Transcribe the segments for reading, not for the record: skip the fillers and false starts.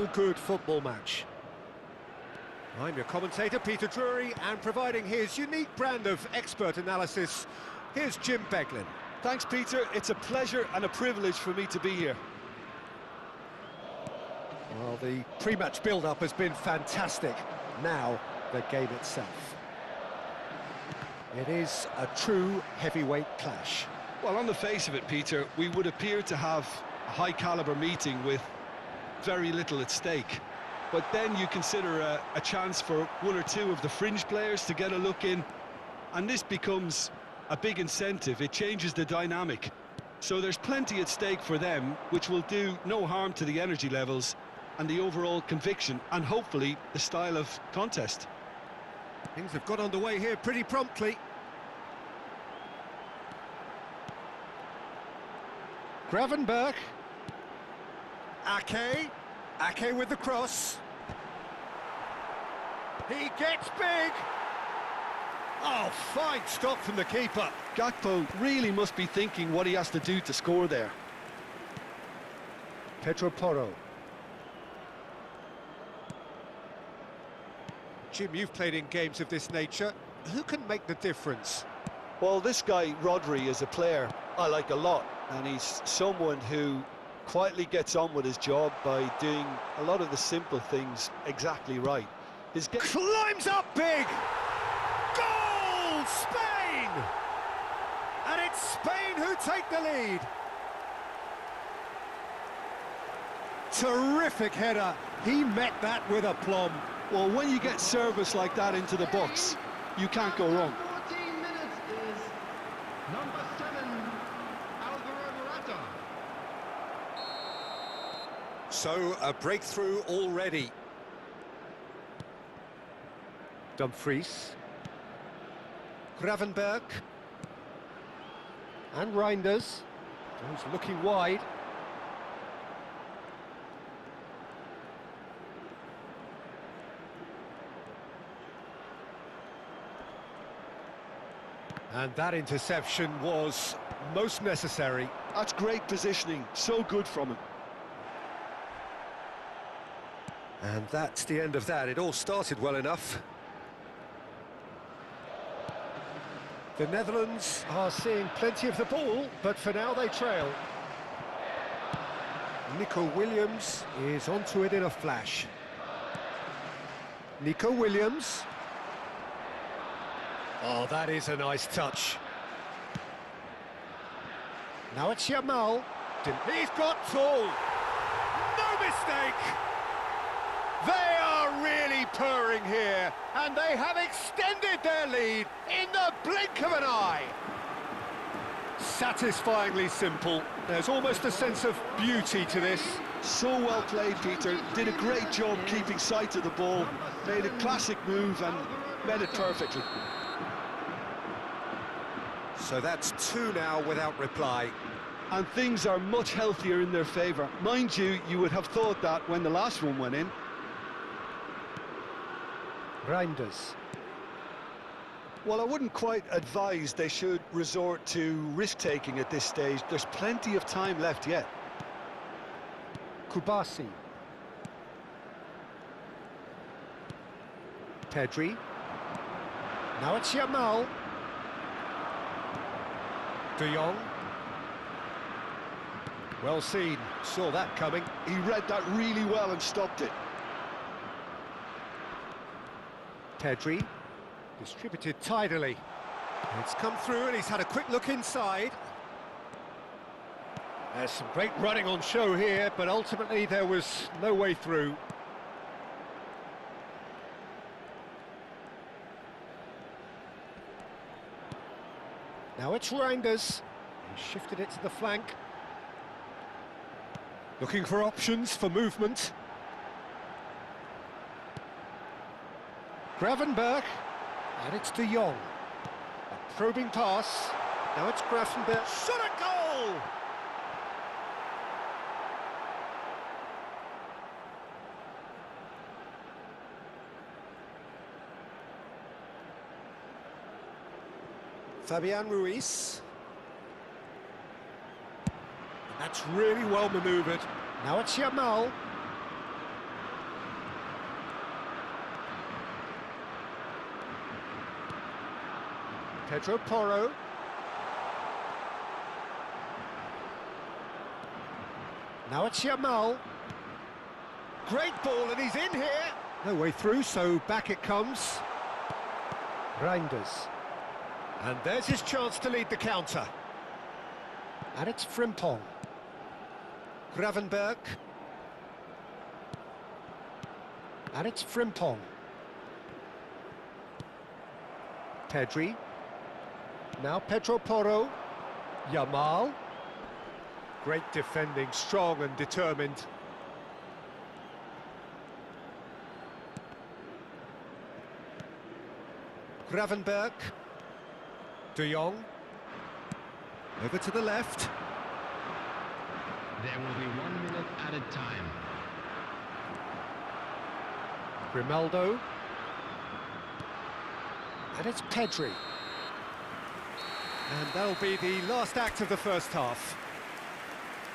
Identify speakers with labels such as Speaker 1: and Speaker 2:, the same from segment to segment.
Speaker 1: Good football match. I'm your commentator, Peter Drury, and providing his unique brand of expert analysis, here's Jim Beglin.
Speaker 2: Thanks, Peter. It's a pleasure and a privilege for me to be here.
Speaker 1: Well, the pre-match build-up has been fantastic. Now, the game itself. It is a true heavyweight clash.
Speaker 2: Well, on the face of it, Peter, we would appear to have a high-caliber meeting with very little at stake. But then you consider a chance for one or two of the fringe players to get a look in, and this becomes a big incentive. It changes the dynamic. So there's plenty at stake for them, which will do no harm to the energy levels and the overall conviction, and hopefully the style of contest.
Speaker 1: Things have got underway here pretty promptly. Gravenberch. Ake with the cross. He gets big. Oh, fine stop from the keeper.
Speaker 2: Gakpo really must be thinking what he has to do to score there.
Speaker 1: Pedro Porro. Jim, you've played in games of this nature. Who can make the difference?
Speaker 2: Well, this guy, Rodri, is a player I like a lot, and he's someone who quietly gets on with his job by doing a lot of the simple things exactly right.
Speaker 1: Climbs up big! Goal! Spain! And it's Spain who take the lead. Terrific header. He met that with aplomb.
Speaker 2: Well, when you get service like that into the box, you can't go wrong.
Speaker 3: 14 minutes is number 7, Alvaro Morata.
Speaker 1: So, a breakthrough already. Dumfries. Gravenberch. And Reinders. He's looking wide. And that interception was most necessary.
Speaker 2: That's great positioning, so good from him.
Speaker 1: And that's the end of that. It all started well enough. The Netherlands are seeing plenty of the ball, but for now they trail. Nico Williams is onto it in a flash. Nico Williams. Oh, that is a nice touch. Now it's Yamal. He's got tall. No mistake. They are really purring here, and they have extended their lead in the blink of an eye. Satisfyingly simple. There's almost a sense of beauty to this.
Speaker 2: So well played, Peter. Did a great job keeping sight of the ball. Made a classic move and met it perfectly.
Speaker 1: So that's 2 now without reply.
Speaker 2: And things are much healthier in their favour. Mind you, you would have thought that when the last one went in.
Speaker 1: Reinders.
Speaker 2: Well, I wouldn't quite advise they should resort to risk-taking at this stage. There's plenty of time left yet.
Speaker 1: Kubasi. Pedri. Now it's Yamal. De Jong. Well seen, saw that coming.
Speaker 2: He read that really well and stopped it.
Speaker 1: Pedri, distributed tidily. It's come through and he's had a quick look inside. There's some great running on show here, but ultimately there was no way through. Now it's Reinders. He shifted it to the flank. Looking for options for movement. Gravenberch. And it's De Jong. A probing pass. Now it's Gravenberch. Shot a goal! Fabian Ruiz. That's really well manoeuvred. Now it's Yamal. Pedro Porro. Now it's Yamal. Great ball, and he's in here. No way through, so back it comes. Reinders. And there's his chance to lead the counter. And it's Frimpong. Gravenberg. And it's Frimpong. Pedri. Now Pedro Porro. Yamal. Great defending, strong and determined. Gravenberg. De Jong. Over to the left.
Speaker 3: There will be 1 minute added time.
Speaker 1: Grimaldo. And it's Pedri. And that'll be the last act of the first half.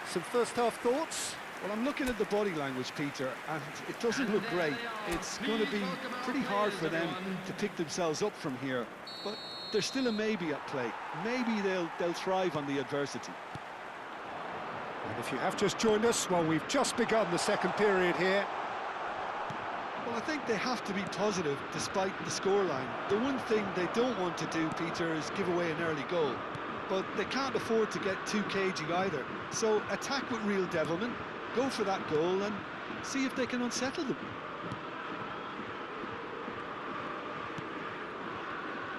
Speaker 1: Some first half thoughts?
Speaker 2: Well, I'm looking at the body language, Peter, and it doesn't look great. It's going to be pretty hard for them to pick themselves up from here, but there's still a maybe at play. Maybe they'll thrive on the adversity.
Speaker 1: And if you have just joined us, well, we've just begun the second period here.
Speaker 2: Well, I think they have to be positive despite the scoreline. The one thing they don't want to do, Peter, is give away an early goal. But they can't afford to get too cagey either. So attack with real devilment, go for that goal and see if they can unsettle them.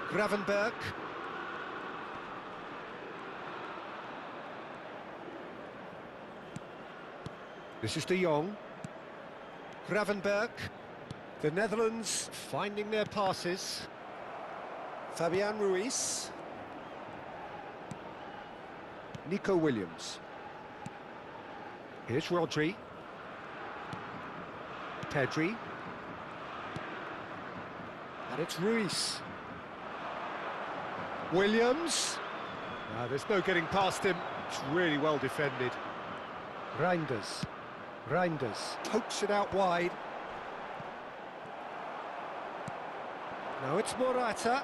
Speaker 1: Gravenberg. This is De Jong. Gravenberg. The Netherlands finding their passes. Fabian Ruiz. Nico Williams. Here's Rodri. Pedri. And it's Ruiz. Williams. There's no getting past him. It's really well defended. Reinders. Reinders pokes it out wide. Now it's Morata.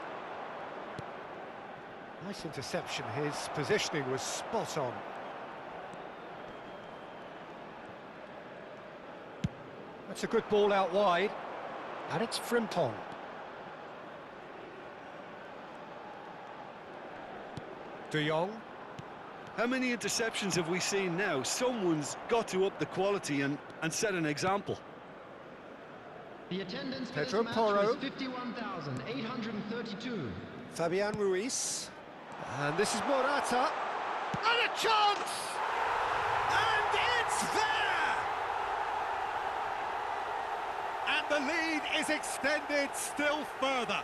Speaker 1: Nice interception. His positioning was spot on. That's a good ball out wide. And it's Frimpong. De Jong.
Speaker 2: How many interceptions have we seen now? Someone's got to up the quality and set an example.
Speaker 3: The attendance for
Speaker 1: Pedro
Speaker 3: this match
Speaker 1: Porro.
Speaker 3: was 51,832.
Speaker 1: Fabian Ruiz. And this is Morata. And a chance! And it's there! And the lead is extended still further.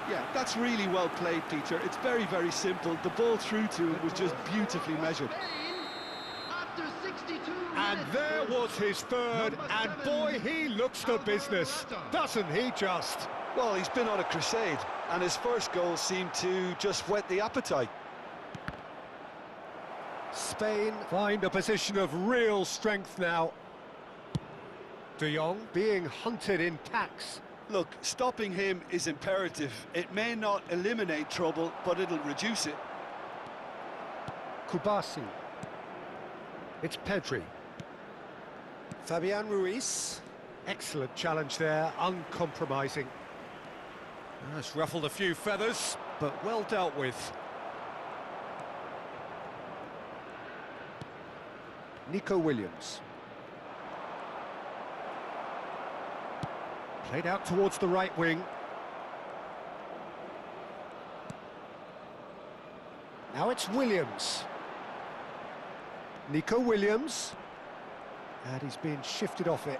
Speaker 2: Yeah, that's really well played, Peter. It's very, very simple. The ball through to him was just beautifully measured.
Speaker 3: Spain, after 62
Speaker 1: And
Speaker 3: minutes,
Speaker 1: there was his third,
Speaker 3: Number
Speaker 1: and
Speaker 3: 7,
Speaker 1: boy, he looks the business, doesn't he just?
Speaker 2: Well, he's been on a crusade, and his first goal seemed to just whet the appetite.
Speaker 1: Spain find a position of real strength now. De Jong being hunted in packs.
Speaker 2: Look, stopping him is imperative. It may not eliminate trouble, but it'll reduce it.
Speaker 1: Kubasi. It's Pedri. Fabian Ruiz. Excellent challenge there, uncompromising. That's ruffled a few feathers, but well dealt with. Nico Williams. Played out towards the right wing. Now it's Williams. Nico Williams. And he's being shifted off it.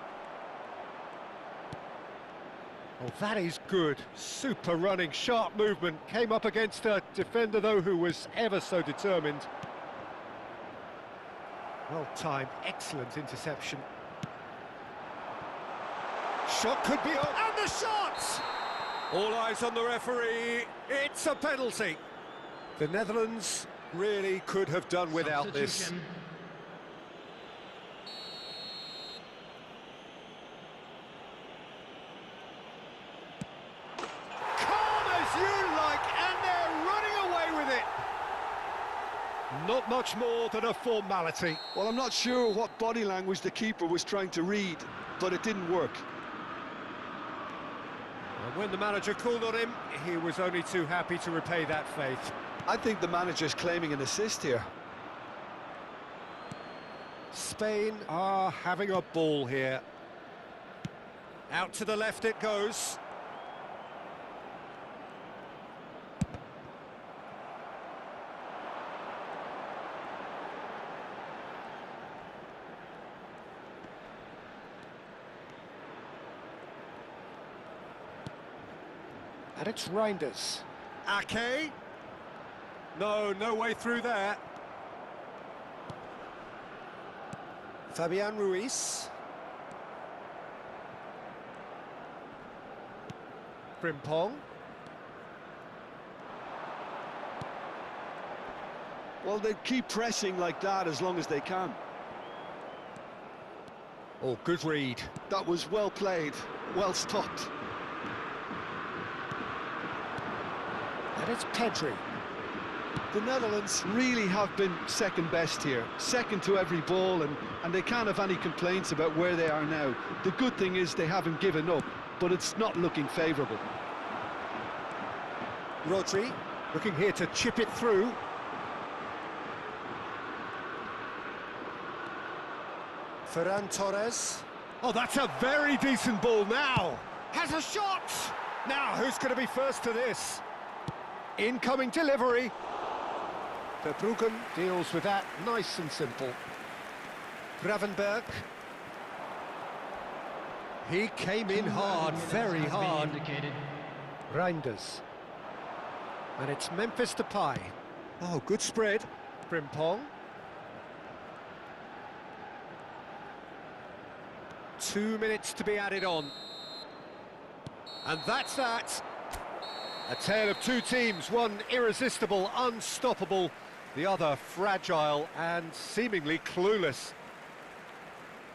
Speaker 1: Oh, that is good. Super running, sharp movement. Came up against a defender, though, who was ever so determined. Well timed, excellent interception. Shot could be on, and the shot! All eyes on the referee. It's a penalty. The Netherlands really could have done without this.
Speaker 3: Substitution.
Speaker 1: Calm as you like, and not much more than a formality.
Speaker 2: Well, I'm not sure what body language the keeper was trying to read, but it didn't work.
Speaker 1: And when the manager called on him, he was only too happy to repay that faith.
Speaker 2: I think the manager's claiming an assist here.
Speaker 1: Spain are having a ball here. Out to the left it goes. And it's Reinders. Ake. No way through there. Fabian Ruiz. Frimpong.
Speaker 2: Well, they keep pressing like that as long as they can.
Speaker 1: Oh, good read.
Speaker 2: That was well played, well stopped.
Speaker 1: And it's Pedri.
Speaker 2: The Netherlands really have been second best here, second to every ball, and they can't have any complaints about where they are now. The good thing is they haven't given up, but it's not looking favourable.
Speaker 1: Rodri looking here to chip it through. Ferran Torres. Oh, that's a very decent ball now. Has a shot. Now, who's going to be first to this? Incoming delivery. Verbruggen deals with that nice and simple. Gravenberg. He came in hard, very hard. Reinders. And it's Memphis Depay. Oh, good spread. Frimpong. 2 minutes to be added on. And that's that. A tale of two teams, one irresistible, unstoppable, the other fragile and seemingly clueless.